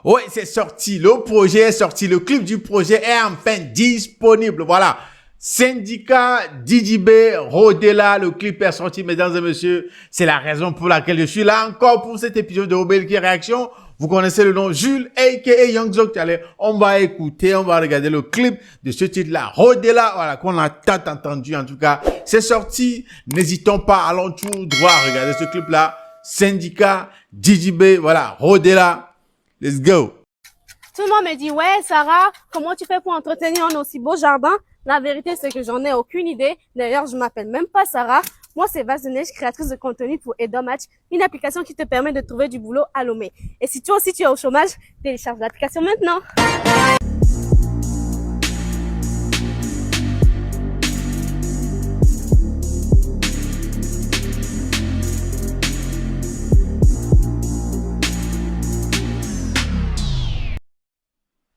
Oui, c'est sorti. Le projet est sorti. Le clip du projet est enfin disponible. Voilà. Syndicat, DJB, Rodela, le clip est sorti, mesdames et messieurs. C'est la raison pour laquelle je suis là encore pour cet épisode de Obelki Réaction. Vous connaissez le nom Jules, a.k.a. Young Zok. Allez, on va écouter, on va regarder le clip de ce titre-là, Rodela, voilà, qu'on a tant entendu. En tout cas, c'est sorti. N'hésitons pas, allons tout droit regarder ce clip-là. Syndicat, DJB, voilà, Rodela. Let's go. Tout le monde me dit, ouais, Sarah, comment tu fais pour entretenir un aussi beau jardin? La vérité, c'est que j'en ai aucune idée. D'ailleurs, je m'appelle même pas Sarah. Moi, c'est Vase de Neige, créatrice de contenu pour Edomatch, une application qui te permet de trouver du boulot à Lomé. Et si toi aussi tu es au chômage, télécharge l'application maintenant.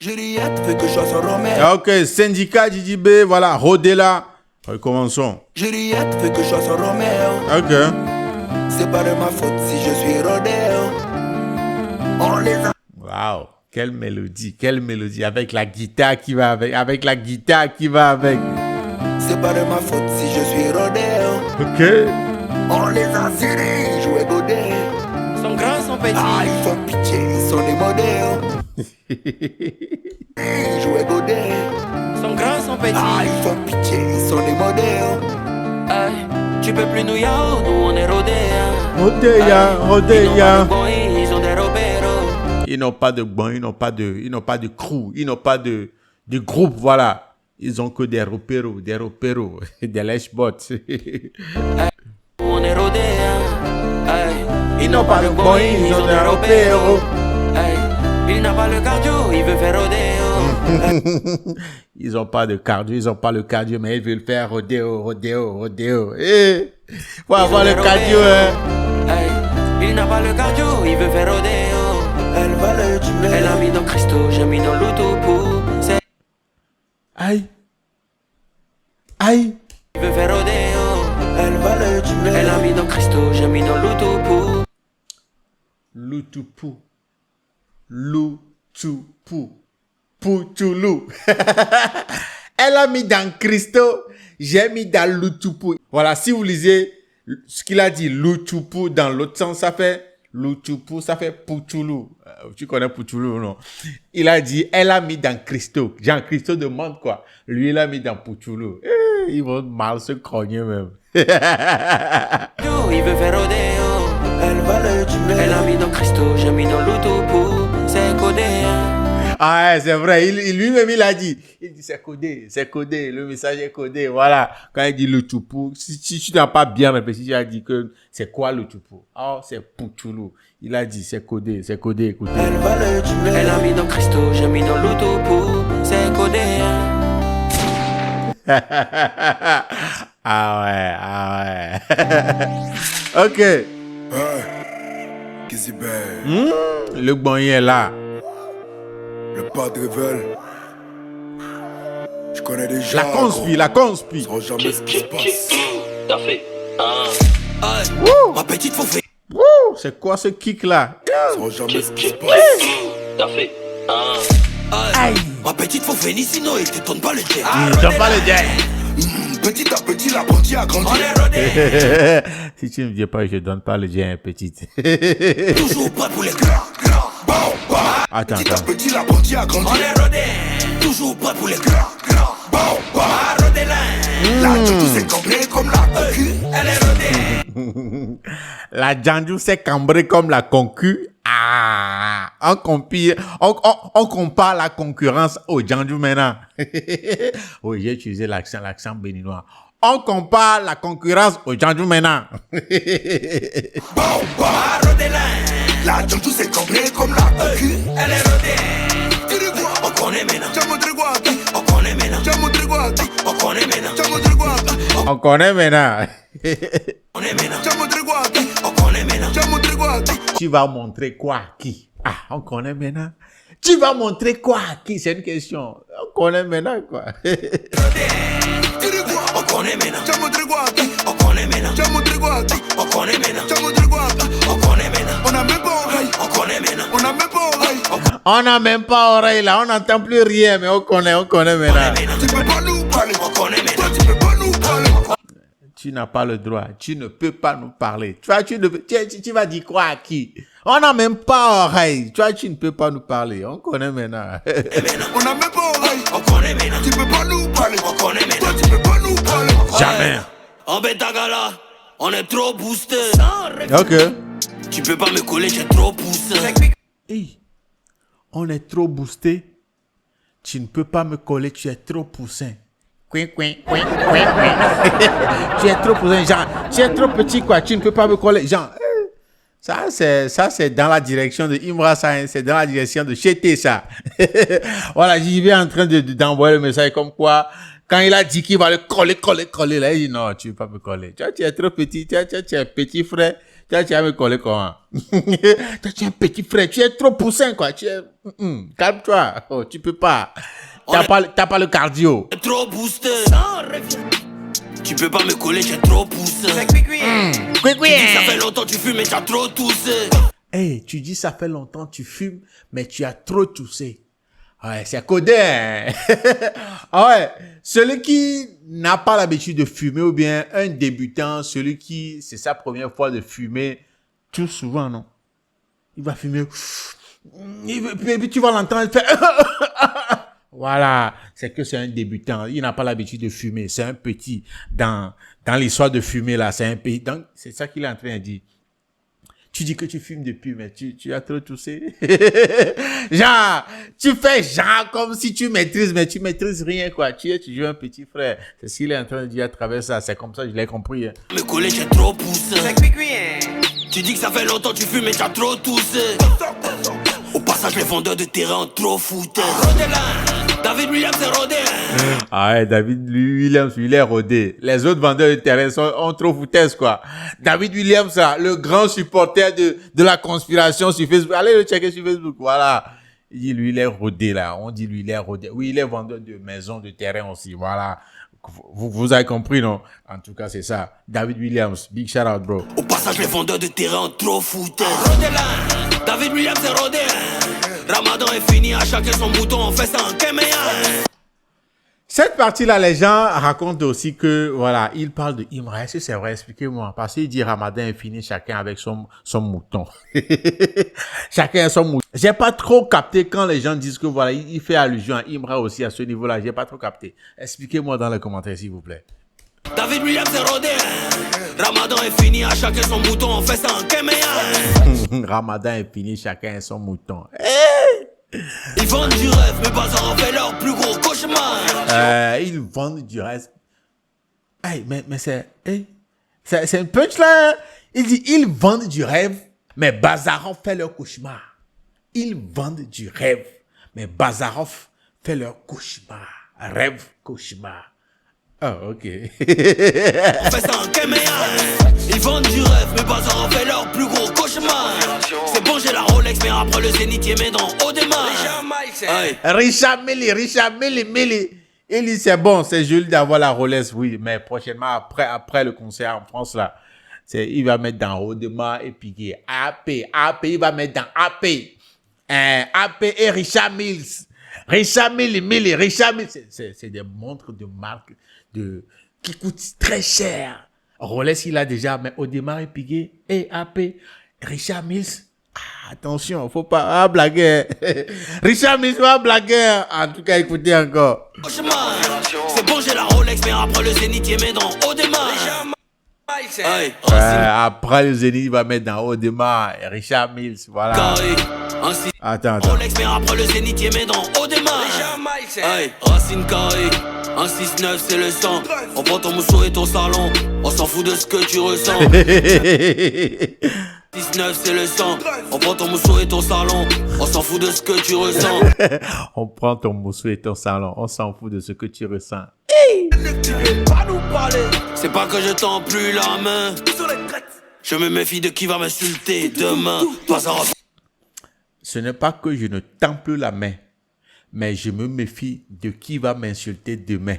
Juliette veut que je sois son Roméo. Ok, Syndicat, DJB, voilà, Rodela. Recommençons. Juliette veut que je sois son Roméo. Ok. C'est pas de ma faute si je suis rodéo. On les a. Waouh, quelle mélodie, avec la guitare qui va avec la guitare qui va avec. C'est pas de ma faute si je suis rodéo. Ok. On les a serrés, jouer godé. Son grand, son petit. Ah, ils font pitié, ils sont des modèles. Jouer godé. Son grand, son petit. Ah, ils font pitié, ils sont des modèles. Aïe, tu peux plus nous yao, nous on est rodéens. Rodéa, Rodéa. Ils ont des robéros. Ils n'ont pas de bon, ils n'ont pas de crew, ils n'ont pas de groupe, voilà. Ils ont que des repéros, des lèche-bots. On est rodéens. Aïe, Ils n'ont pas de bon, ils ont des repéros. Aïe, il n'a pas le cardio, il veut faire rodéo. Ils n'ont pas de cardio, ils n'ont pas le cardio, mais ils veulent faire rodéo. Eh, faut avoir le cardio, hein. Aïe, il n'a pas le cardio, il veut faire rodéo. Elle va le tuer. Elle a mis dans Christo, j'ai mis dans l'Utupu. C'est Aïe. Aïe. il veut faire rodéo. Elle va le tuer. Elle a mis dans Christo, j'ai mis dans l'Utupu. Lutupu. Poutoulou. Elle a mis dans Christo, j'ai mis dans Lutupu. Voilà, si vous lisez ce qu'il a dit, Lutupu, dans l'autre sens, ça fait Lutupu, ça fait Poutoulou. Tu connais Poutoulou, non? Il a dit, elle a mis dans Christo. Jean Christo demande quoi? Lui, il a mis dans Poutoulou. Ils vont mal se cogner même. Il veut faire rodéo. Elle va le tuer. Elle a mis dans Christo, j'ai mis dans l'Utupu. C'est codé, hein. Ah, c'est vrai. Lui-même, il a dit. Il dit, c'est codé. Le message est codé. Voilà. Quand il dit le Tupu, si tu n'as pas bien réfléchi, tu as dit que c'est quoi le Tupu? Oh, c'est Poutoulou. Il a dit, c'est codé, écoutez. Elle va le tuer. Elle a mis dans Christo, j'ai mis dans l'Utupu. C'est codé, hein. Ah ouais. Ok. Hey, Kizzy Bey. Le bon est là. Le padre révèle. Je connais déjà. La conspi. Ils sauront jamais ce qui se passe. T'as fait. Ma petite faut faire. Wouh, c'est quoi ce kick là? Ils sauront jamais ce qui se passe. T'as fait. Aïe. Ma petite faut venir sinon il te donne pas le jet. Je donne pas le jet. Petit à petit l'apprenti a grandi. Si tu ne me dis pas, je donne pas le jet, petite. Toujours prêt pour les gars. Attends. Petit à petit l'apprenti a grandi. Toujours prêt pour les gars. La Djandou s'est cambrée comme la concu. Elle est rodée. La Djandou s'est cambrée comme la concu. Ah, on compare la concurrence au Djandou maintenant. Oui, j'ai utilisé l'accent béninois. On compare la concurrence au Djandou maintenant. La Djandou s'est cambrée comme la concu. Elle est rodée. On connaît maintenant. On connaît maintenant. On connaît maintenant. On connaît maintenant. On est maintenant. On connaît maintenant. Tu vas montrer quoi à qui? Ah, on connaît maintenant. Tu vas montrer quoi à qui? C'est une question. On connaît maintenant quoi. On connaît maintenant. On connaît maintenant. On connaît maintenant. On connaît maintenant. On a même pas oreille. On connaît maintenant. On a même pas oreille. On n'a même pas oreille là, on n'entend plus rien, mais on connaît maintenant. Tu peux pas nous parler. On connaît Toi, maintenant. tu peux pas nous parler. Tu n'as pas le droit, tu ne peux pas nous parler. Tu vois, tu vas dire quoi à qui? On n'a même pas oreille. Tu vois, tu ne peux pas nous parler. On connaît maintenant. On n'a même pas oreille. On connaît maintenant. Tu peux pas nous parler. On connaît Toi, maintenant. tu peux pas nous parler. Jamais. En Betagala, on est trop boosté. Ok. Tu peux pas me coller, j'ai trop poussé. Hey, on est trop boosté. Tu ne peux pas me coller, tu es trop poussin. Coin, coin, coin, coin, coin. Tu es trop poussin, genre, tu es trop petit, quoi. Tu ne peux pas me coller. Genre, ça, c'est dans la direction de Imra, ça, hein, c'est dans la direction de Chété, ça. Voilà, j'y vais en train d'envoyer le message comme quoi, quand il a dit qu'il va le coller, là, il dit non, tu ne peux pas me coller. Tu vois, tu es trop petit, tu es petit frère. Tu vas me coller comment? Toi, tu es un petit frère, tu es trop poussin, quoi. Tu es, calme-toi. Oh, tu peux pas. T'as pas le cardio. J'ai trop boosté. Tu peux pas me coller, j'ai trop poussé. Ça fait longtemps tu fumes, mais tu as trop toussé. Hey, tu dis ça fait longtemps tu fumes, mais tu as trop toussé. Ouais, c'est codé, hein? Ah ouais, celui qui n'a pas l'habitude de fumer ou bien un débutant, celui qui, c'est sa première fois de fumer, tout souvent, non? Il va fumer. Et puis tu vas l'entendre, il fait... Voilà, c'est que c'est un débutant. Il n'a pas l'habitude de fumer. C'est un petit. Dans l'histoire de fumer, là, c'est un petit. Donc, c'est ça qu'il est en train de dire. Tu dis que tu fumes depuis, mais tu as trop toussé. Genre, tu fais genre comme si tu maîtrises, mais tu maîtrises rien, quoi. Tu joues un petit frère. C'est ce qu'il est en train de dire à travers ça. C'est comme ça, je l'ai compris. Hein. Me coller, j'ai trop poussé. Tu dis que ça fait longtemps tu fumes, mais tu as trop toussé. Au passage, les vendeurs de terrain ont trop fouté. David Williams est rodé. Ah ouais, David Williams, il est rodé. Les autres vendeurs de terrain ont trop foutaise, quoi. David Williams, là, le grand supporter de la conspiration sur Facebook. Allez le checker sur Facebook, voilà. Il dit, lui, il est rodé, là. On dit, lui, il est rodé. Oui, il est vendeur de maisons, de terrain aussi, voilà. Vous avez compris, non? En tout cas, c'est ça. David Williams, big shout out, bro. Au passage, les vendeurs de terrain ont trop fouté. David Williams est rodé. Ramadan est fini, à chacun son mouton, on fait ça en Kéméa. Cette partie-là, les gens racontent aussi que, voilà, il parle de Imra. Est-ce que c'est vrai? Expliquez-moi. Parce qu'il dit Ramadan est fini, chacun avec son mouton. Chacun a son mouton. J'ai pas trop capté quand les gens disent que, voilà, il fait allusion à Imra aussi à ce niveau-là. J'ai pas trop capté. Expliquez-moi dans les commentaires, s'il vous plaît. David Williams est rodé. Ramadan est fini, à chacun son mouton, on fait ça en Kéméa. Ramadan est fini, chacun a son mouton. Ils vendent du rêve, mais pas en fait leur plus gros cauchemar. Ils vendent du reste. Hey, mais c'est une punchline. Il dit, ils vendent du rêve, mais Bazarov fait leur cauchemar. Ils vendent du rêve, mais Bazarov fait leur cauchemar. Rêve, cauchemar. Ah, ok. On fait ça en Kéméa. Ils vendent du rêve, mais pas en fait leur plus gros cauchemar. C'est bon, j'ai la Rolex, mais après le Zénith, il met dans Audemars. Richard Mille. Il dit, c'est bon, c'est joli d'avoir la Rolex, oui, mais prochainement, après le concert en France, là, il va mettre dans Audemars et puis AP, il va mettre dans AP. AP et Richard Milles. Richard Mille, c'est des montres de marque qui coûtent très cher. Rolex, il a déjà, mais Audemars et Piguet et AP, Richard Milles. Ah, attention, faut pas blaguer. Richard Milles va blaguer. En tout cas, écoutez encore. C'est bon, j'ai la Rolex, mais après le Zénith, il met dans Audemars. Après le Zénith, il va mettre dans Audemars. Richard Milles, voilà. Attends. Rolex, mais après le Zénith, il met dans Audemars. Racine carrée. 1-6-9 c'est le sang. On prend ton mousseau et ton salon. On s'en fout de ce que tu ressens. 6-9 c'est le sang. On prend ton mousseau et ton salon. On s'en fout de ce que tu ressens. On prend ton mousseau et ton salon. On s'en fout de ce que tu ressens. C'est pas que je tends plus la main. Je me méfie de qui va m'insulter demain. Ce n'est pas que je ne tends plus la main, mais je me méfie de qui va m'insulter demain.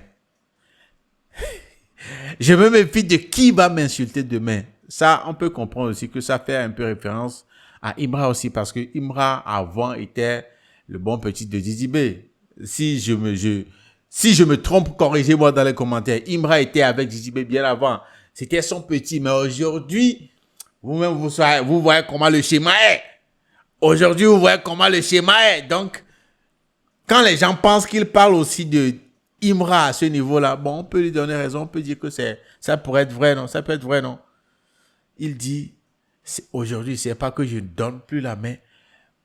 Je me méfie de qui va m'insulter demain. Ça, on peut comprendre aussi que ça fait un peu référence à Imra aussi, parce que Imra, avant, était le bon petit de Didi B. Si je me trompe, corrigez-moi dans les commentaires. Imra était avec Didi B bien avant. C'était son petit, mais aujourd'hui, vous-même, vous voyez comment le schéma est. Aujourd'hui, vous voyez comment le schéma est. Donc, quand les gens pensent qu'ils parlent aussi de Imra à ce niveau-là, bon, on peut lui donner raison, on peut dire que ça pourrait être vrai, non? Ça peut être vrai, non? Il dit, aujourd'hui, c'est pas que je ne donne plus la main,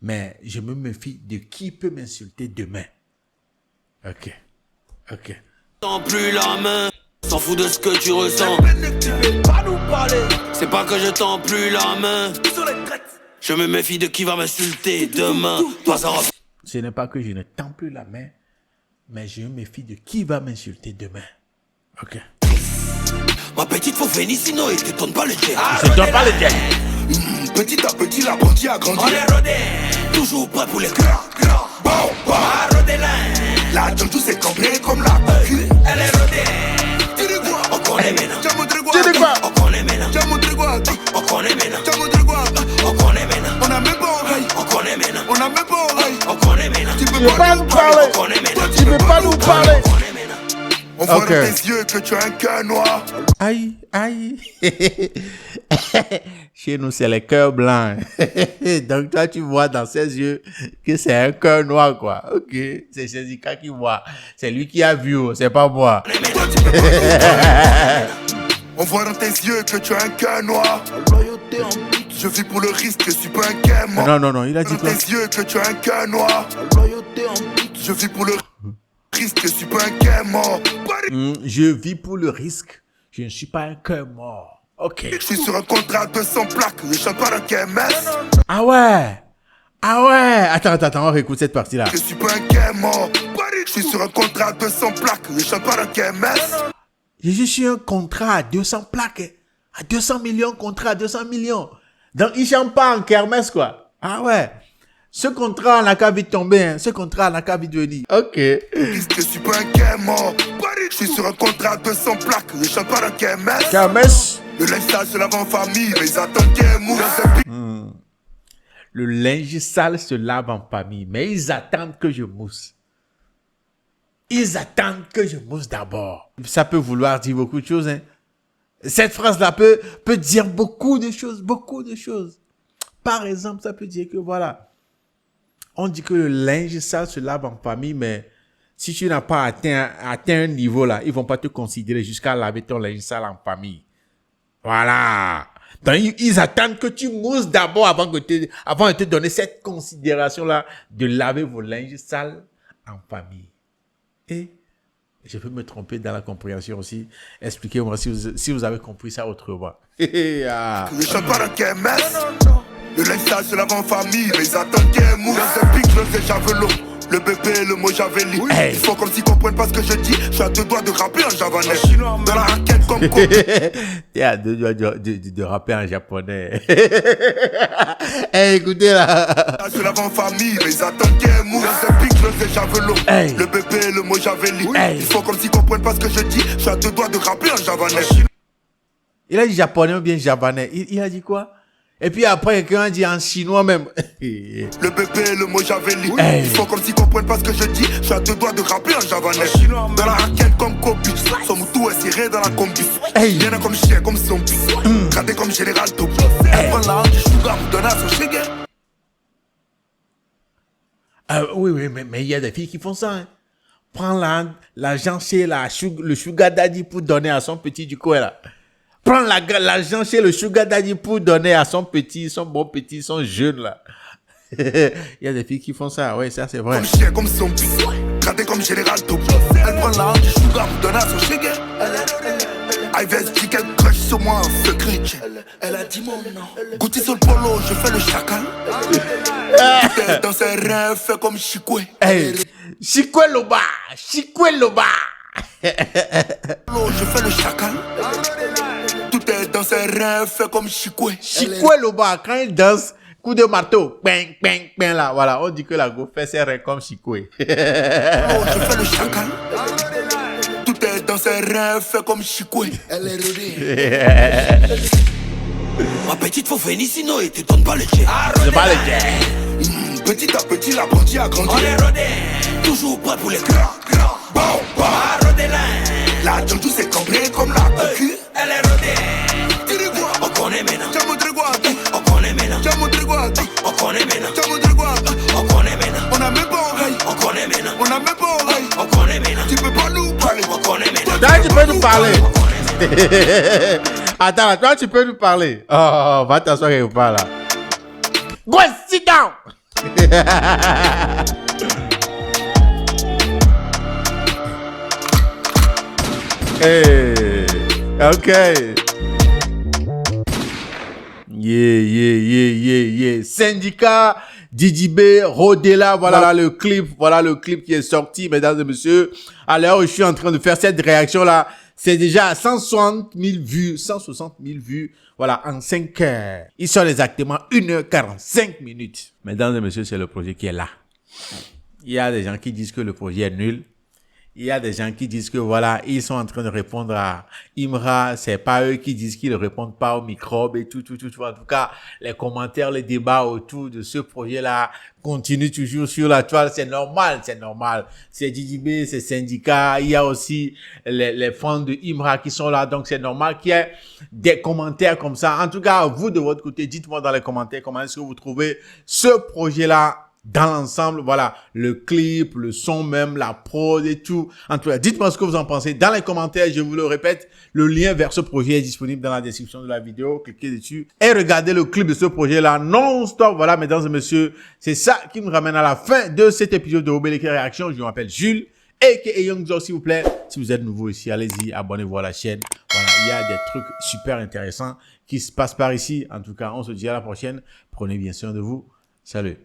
mais je me méfie de qui peut m'insulter demain. Ok. Tends plus la main, s'en fout de ce que tu ressens. C'est pas que je tends plus la main. Je me méfie de qui va m'insulter demain. Toi, ça Ce n'est pas que je ne tends plus la main, mais je me méfie de qui va m'insulter demain. Ok. Ma petite faut Fénicino et te donne pas le jet. Je ne donne pas le jet. Petit à petit, la partie a grandi. On est rodé, toujours prêt pour les clans. La jungle s'est cambrée comme la cocu. Elle est rodée. Tu dis quoi? On connaît maintenant. Tu as montré quoi? Tu dis quoi? On connaît maintenant. Tu as montré quoi? On connaît maintenant. Tu as montré quoi? On connaît maintenant. On n'a même pas oreille. On connaît maintenant. On n'a même pas oreille. On connaît maintenant. Tu peux Tu peux pas nous parler. On connaît maintenant. Tu peux pas nous parler. On connaît maintenant. On voit Ok. dans tes yeux que tu as un cœur noir. Aïe. Chez nous, c'est les cœurs blancs. Donc, toi, tu vois dans ses yeux que c'est un cœur noir, quoi. Ok. C'est Sendika qui voit. C'est lui qui a vu, oh, c'est pas moi. On voit dans tes yeux que tu as un cœur noir. Je vis pour le risque, je suis pas un gamin. Non, il a dit Dans quoi? tes yeux que tu as un cœur noir. Je vis pour le risque, je suis pas un gamin. Je vis pour le risque. Je ne suis pas un cœur mort. Ok. Je suis sur un contrat de 200 plaques, je chante pas dans KMS. Ah ouais. Attends, on va réécouter cette partie-là. Je suis pas un gamin. Je suis sur un contrat de 200 plaques, je chante pas dans KMS. Je suis un contrat à 200 plaques. À 200 millions, contrat à 200 millions. Donc, il chante pas en kermesse, quoi. Ah ouais. Ce contrat, on n'a qu'à vite tomber. Hein. Ce contrat, on n'a qu'à vite venir. Ok. Je suis pas un gamin. Je suis sur un contrat de 200 plaques, je chante pas dans KMS. Kermesse. Le linge sale se lave en famille, mais ils attendent qu'elle mousse. Le linge sale se lave en famille, mais ils attendent que je mousse. Ils attendent que je mousse d'abord. Ça peut vouloir dire beaucoup de choses. Hein. Cette phrase-là peut dire beaucoup de choses. Par exemple, ça peut dire que voilà, on dit que le linge sale se lave en famille, mais si tu n'as pas atteint un niveau là, ils vont pas te considérer jusqu'à laver ton linge sale en famille. Voilà. Donc, ils attendent que tu mousses d'abord avant de te donner cette considération-là de laver vos linges sales en famille. Et je peux me tromper dans la compréhension aussi. Expliquez-moi si vous avez compris ça autrement. Ah. Je chante pas dans KMS. Le linge sale se lave en famille, mais ils attendent qu'elle mousse. Dans un pic, le javelot. Le bébé, le mot javelli. Hey. Ils font comme s'ils comprennent pas ce que je dis. Je suis à deux doigts de rapper en javanais. Dans la raquette comme Kobe. T'es à deux doigts de rapper en japonais. Hey, écoutez là. Je lave en famille, mais ils attendent qu'elle mousse. Dans un pic, le javelot. Hey. Le bébé, le mot javelli. Hey. Ils font comme s'ils comprennent pas ce que je dis. Je suis à deux doigts de rapper en javanais. Il a dit japonais ou bien javanais. Il a dit quoi? Et puis après, quelqu'un a dit en chinois même. Le bébé, le mot javelli. Hey. Ils font comme s'ils comprennent pas ce que je dis. Je suis à deux doigts de rapper en javanais. Dans la raquette comme Kobe. Son moutou est serré dans la combi. Hey. Y'en a comme chien, comme zombie. Gradé comme général Tobi. Elle prend la hanche du sugar pour donner à son chégué. Oui, mais il y a des filles qui font ça. Hein. Prends l'argent chez le sugar daddy pour donner à son petit du coin là. Prends l'argent chez le sugar daddy pour donner à son petit, son bon petit, son jeune là. Il y a des filles qui font ça, ouais, ça c'est vrai. Comme chien, comme zombie. Gradé comme général Tobi. Elle prend la hanche du sugar pour donner à son chégué. Ives dit qu'elle crush sur moi en secret. Elle a dit mon nom. Goutti sur le polo, je fais le chacal. Tout dans ses reins, fait comme Chikwe. Hey, Chikwe Loba. Je fais le chacal. Tout est dans ses reins, fait comme Chikwe. Chikwe Loba, quand il danse, coup de marteau, bang, bang, bang là, voilà, on dit que la go fait ses reins comme Chikwe. Je fais le chacal. Tout est dans ses reins, fait comme Chikwe. Elle est rodée. Ma petite faut Fénicino et te donne pas le jet. C'est pas le jet. Petit à petit, l'apprenti a grandi. On est rodé, toujours prêt pour les clans. Bon, bon. Ah, rodé là. La Djandjou c'est cambré comme la cocu. Elle est rodée. Tu dis quoi? On connaît maintenant. T'as montré quoi? On connaît maintenant. T'as montré quoi? On connaît maintenant. T'as montré quoi? On connaît maintenant. On a même pas oreille. On connaît maintenant. On a même pas oreille. On connaît maintenant. Tu peux pas nous parler. On connaît maintenant. Toi, tu peux nous parler. Attends, toi, tu peux nous parler. Oh, va t'asseoir quelque part là. Go sit down. Hey, ok. Yeah. Syndicat, DJB, Rodela, voilà le clip qui est sorti, mesdames et messieurs. À l'heure où je suis en train de faire cette réaction-là, c'est déjà 160 000 vues, voilà, en 5 heures. Il sort exactement 1h45 minutes. Mesdames et messieurs, c'est le projet qui est là. Il y a des gens qui disent que le projet est nul. Il y a des gens qui disent que voilà, ils sont en train de répondre à Imra, c'est pas eux qui disent qu'ils ne répondent pas aux microbes et tout. En tout cas, les commentaires, les débats autour de ce projet-là continuent toujours sur la toile. C'est normal. C'est DJB, c'est Syndicat. Il y a aussi les fans de Imra qui sont là. Donc, c'est normal qu'il y ait des commentaires comme ça. En tout cas, vous, de votre côté, dites-moi dans les commentaires comment est-ce que vous trouvez ce projet-là. Dans l'ensemble, voilà, le clip, le son même, la prod et tout. En tout cas, dites-moi ce que vous en pensez dans les commentaires. Je vous le répète, le lien vers ce projet est disponible dans la description de la vidéo. Cliquez dessus et regardez le clip de ce projet-là non-stop. Voilà, mesdames et messieurs, c'est ça qui me ramène à la fin de cet épisode de Obélix Réaction. Je m'appelle Jules, a.k.a. Youngzor, s'il vous plaît. Si vous êtes nouveau ici, allez-y, abonnez-vous à la chaîne. Voilà, il y a des trucs super intéressants qui se passent par ici. En tout cas, on se dit à la prochaine. Prenez bien soin de vous. Salut.